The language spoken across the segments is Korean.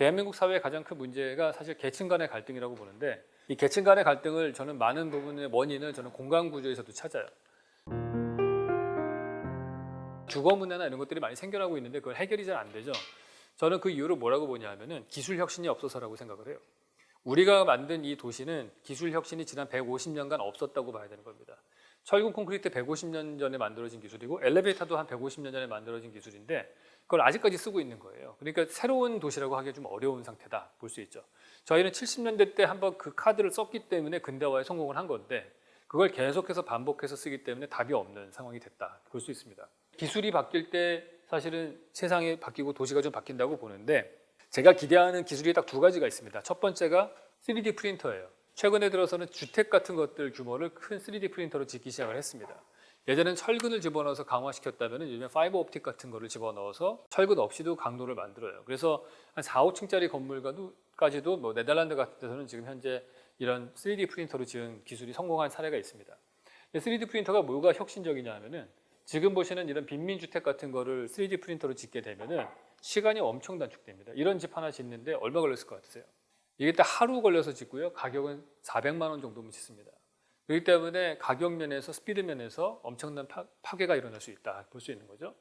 대한민국 사회의 가장 큰 문제가 사실 계층 간의 갈등이라고 보는데, 이 계층 간의 갈등을 저는 많은 부분의 원인을 저는 공간 구조에서도 찾아요. 주거 문화나 이런 것들이 많이 생겨나고 있는데 그걸 해결이 잘 안 되죠. 저는 그 이유를 뭐라고 보냐면은 기술 혁신이 없어서라고 생각을 해요. 우리가 만든 이 도시는 기술 혁신이 지난 150년간 없었다고 봐야 되는 겁니다. 철근 콘크리트 150년 전에 만들어진 기술이고 엘리베이터도 한 150년 전에 만들어진 기술인데 그걸 아직까지 쓰고 있는 거예요. 그러니까 새로운 도시라고 하기 좀 어려운 상태다 볼 수 있죠. 저희는 70년대 때 한번 그 카드를 썼기 때문에 근대화에 성공을 한 건데 그걸 계속해서 반복해서 쓰기 때문에 답이 없는 상황이 됐다 볼 수 있습니다. 기술이 바뀔 때 사실은 세상이 바뀌고 도시가 좀 바뀐다고 보는데, 제가 기대하는 기술이 딱 두 가지가 있습니다. 첫 번째가 3D 프린터예요. 최근에 들어서는 주택 같은 것들 규모를 큰 3D 프린터로 짓기 시작을 했습니다. 예전엔 철근을 집어넣어서 강화시켰다면 요즘에 파이버 옵틱 같은 거를 집어넣어서 철근 없이도 강도를 만들어요. 그래서 한 4, 5층짜리 건물까지도 뭐 네덜란드 같은 데서는 지금 현재 이런 3D 프린터로 지은 기술이 성공한 사례가 있습니다. 3D 프린터가 뭐가 혁신적이냐 하면은 지금 보시는 이런 빈민주택 같은 거를 3D 프린터로 짓게 되면은 시간이 엄청 단축됩니다. 이런 집 하나 짓는데 얼마 걸렸을 것 같으세요? 이게 딱 하루 걸려서 짓고요. 가격은 400만 원 정도면 짓습니다. 그렇기 때문에 가격 면에서 스피드 면에서 엄청난 파괴가 일어날 수 있다 볼 수 있는 거죠.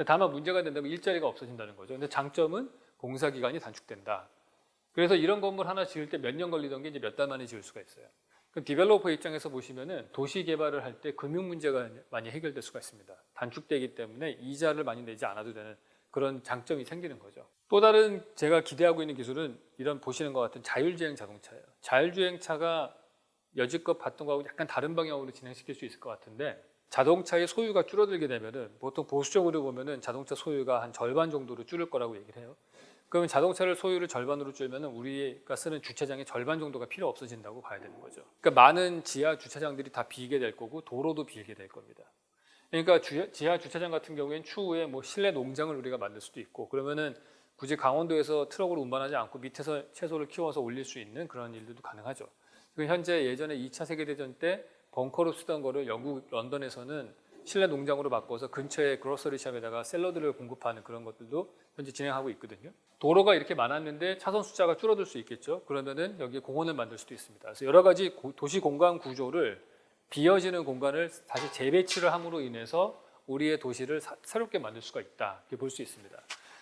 다만 문제가 된다면 일자리가 없어진다는 거죠. 근데 장점은 공사 기간이 단축된다. 그래서 이런 건물 하나 지을 때 몇 년 걸리던 게 이제 몇 달 만에 지을 수가 있어요. 그럼 디벨로퍼 입장에서 보시면은 도시 개발을 할 때 금융 문제가 많이 해결될 수가 있습니다. 단축되기 때문에 이자를 많이 내지 않아도 되는 그런 장점이 생기는 거죠. 또 다른 제가 기대하고 있는 기술은 이런 보시는 것 같은 자율주행 자동차예요. 자율주행차가 여지껏 봤던 거하고 약간 다른 방향으로 진행시킬 수 있을 것 같은데, 자동차의 소유가 줄어들게 되면은 보통 보수적으로 보면은 자동차 소유가 한 절반 정도로 줄을 거라고 얘기를 해요. 그러면 자동차를 소유를 절반으로 줄면은 우리가 쓰는 주차장의 절반 정도가 필요 없어진다고 봐야 되는 거죠. 그러니까 많은 지하 주차장들이 다 비게 될 거고 도로도 비게 될 겁니다. 그러니까 지하 주차장 같은 경우에는 추후에 뭐 실내 농장을 우리가 만들 수도 있고, 그러면은 굳이 강원도에서 트럭으로 운반하지 않고 밑에서 채소를 키워서 올릴 수 있는 그런 일들도 가능하죠. 현재 예전에 2차 세계대전 때 벙커로 쓰던 거를 영국 런던에서는 실내 농장으로 바꿔서 근처에 그로서리 샵에다가 샐러드를 공급하는 그런 것들도 현재 진행하고 있거든요. 도로가 이렇게 많았는데 차선 숫자가 줄어들 수 있겠죠. 그러면은 여기에 공원을 만들 수도 있습니다. 그래서 여러 가지 도시 공간 구조를 비어지는 공간을 다시 재배치를 함으로 인해서 우리의 도시를 새롭게 만들 수가 있다 이렇게 볼 수 있습니다.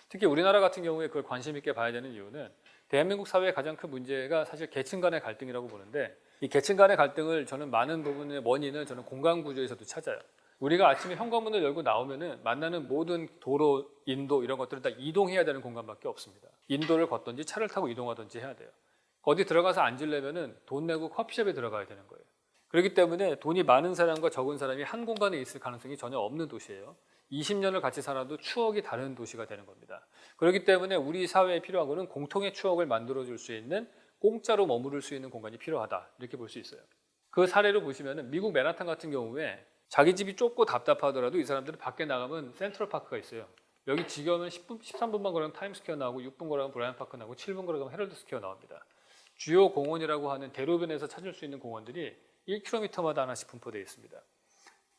특히 우리나라 같은 경우에 그걸 관심 있게 봐야 되는 이유는 대한민국 사회의 가장 큰 문제가 사실 계층 간의 갈등이라고 보는데, 이 계층 간의 갈등을 저는 많은 부분의 원인을 저는 공간 구조에서도 찾아요. 우리가 아침에 현관문을 열고 나오면은 만나는 모든 도로, 인도 이런 것들은 다 이동해야 되는 공간밖에 없습니다. 인도를 걷든지 차를 타고 이동하든지 해야 돼요. 어디 들어가서 앉으려면은 돈 내고 커피숍에 들어가야 되는 거예요. 그렇기 때문에 돈이 많은 사람과 적은 사람이 한 공간에 있을 가능성이 전혀 없는 도시예요. 20년을 같이 살아도 추억이 다른 도시가 되는 겁니다. 그렇기 때문에 우리 사회에 필요한 것은 공통의 추억을 만들어줄 수 있는, 공짜로 머무를 수 있는 공간이 필요하다 이렇게 볼 수 있어요. 그 사례로 보시면 미국 맨하탄 같은 경우에 자기 집이 좁고 답답하더라도 이 사람들은 밖에 나가면 센트럴파크가 있어요. 여기 지겨우면 13분만 걸으면 타임스퀘어 나오고 6분 걸으면 브라이언파크 나오고 7분 걸으면 헤럴드 스퀘어 나옵니다. 주요 공원이라고 하는 대로변에서 찾을 수 있는 공원들이 1km마다 하나씩 분포되어 있습니다.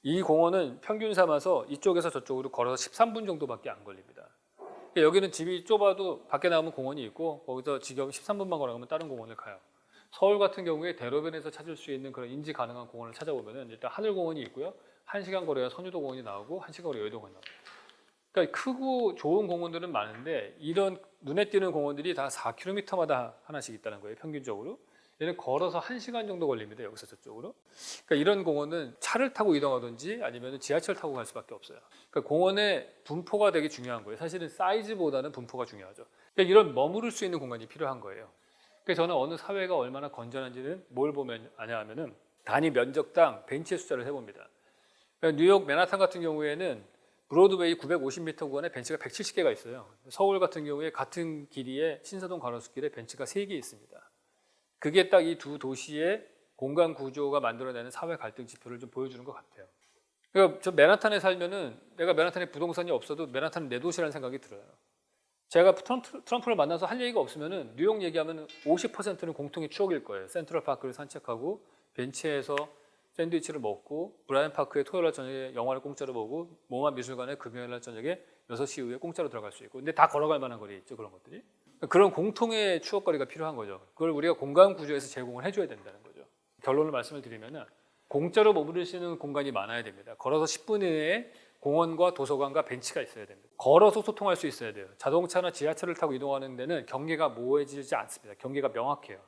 이 공원은 평균 삼아서 이쪽에서 저쪽으로 걸어서 13분 정도밖에 안 걸립니다. 여기는 집이 좁아도 밖에 나오면 공원이 있고 거기서 지겨우면 13분만 걸어가면 다른 공원을 가요. 서울 같은 경우에 대로변에서 찾을 수 있는 그런 인지 가능한 공원을 찾아보면 일단 하늘공원이 있고요. 1시간 거리에 선유도 공원이 나오고 1시간 거리에 여의도 공원이 나옵니다. 그러니까 크고 좋은 공원들은 많은데 이런 눈에 띄는 공원들이 다 4km마다 하나씩 있다는 거예요. 평균적으로. 얘는 걸어서 1시간 정도 걸립니다. 여기서 저쪽으로. 그러니까 이런 공원은 차를 타고 이동하든지 아니면 지하철 타고 갈 수밖에 없어요. 그러니까 공원의 분포가 되게 중요한 거예요. 사실은 사이즈보다는 분포가 중요하죠. 그러니까 이런 머무를 수 있는 공간이 필요한 거예요. 그래서 저는 어느 사회가 얼마나 건전한지는 뭘 보면 아냐 하면은 단위 면적당 벤치의 숫자를 해봅니다. 그러니까 뉴욕 맨하탄 같은 경우에는 브로드웨이 950m 구간에 벤치가 170개가 있어요. 서울 같은 경우에 같은 길이에 신사동 가로수길에 벤치가 3개 있습니다. 그게 딱 이 두 도시의 공간 구조가 만들어내는 사회 갈등 지표를 좀 보여주는 것 같아요. 그러니까 저 맨하탄에 살면은 내가 맨하탄에 부동산이 없어도 맨하탄은 내 도시라는 생각이 들어요. 제가 트럼프를 만나서 할 얘기가 없으면은 뉴욕 얘기하면 50%는 공통의 추억일 거예요. 센트럴파크를 산책하고 벤치에서 샌드위치를 먹고 브라이언파크에 토요일 날 저녁에 영화를 공짜로 보고 모마 미술관에 금요일 날 저녁에 6시 이후에 공짜로 들어갈 수 있고, 근데 다 걸어갈 만한 거리 있죠, 그런 것들이. 그런 공통의 추억거리가 필요한 거죠. 그걸 우리가 공간 구조에서 제공을 해줘야 된다는 거죠. 결론을 말씀을 드리면은 공짜로 머무를 수 있는 공간이 많아야 됩니다. 걸어서 10분 이내에 공원과 도서관과 벤치가 있어야 됩니다. 걸어서 소통할 수 있어야 돼요. 자동차나 지하철을 타고 이동하는 데는 경계가 모호해지지 않습니다. 경계가 명확해요.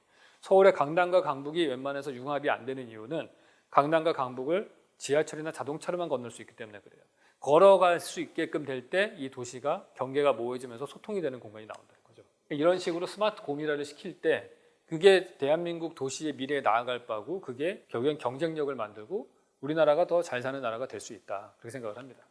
서울의 강남과 강북이 웬만해서 융합이 안 되는 이유는 강남과 강북을 지하철이나 자동차로만 건널 수 있기 때문에 그래요. 걸어갈 수 있게끔 될 때 이 도시가 경계가 모호해지면서 소통이 되는 공간이 나온다는 거죠. 이런 식으로 스마트 고밀화를 시킬 때 그게 대한민국 도시의 미래에 나아갈 바고 그게 결국엔 경쟁력을 만들고 우리나라가 더 잘 사는 나라가 될 수 있다. 그렇게 생각을 합니다.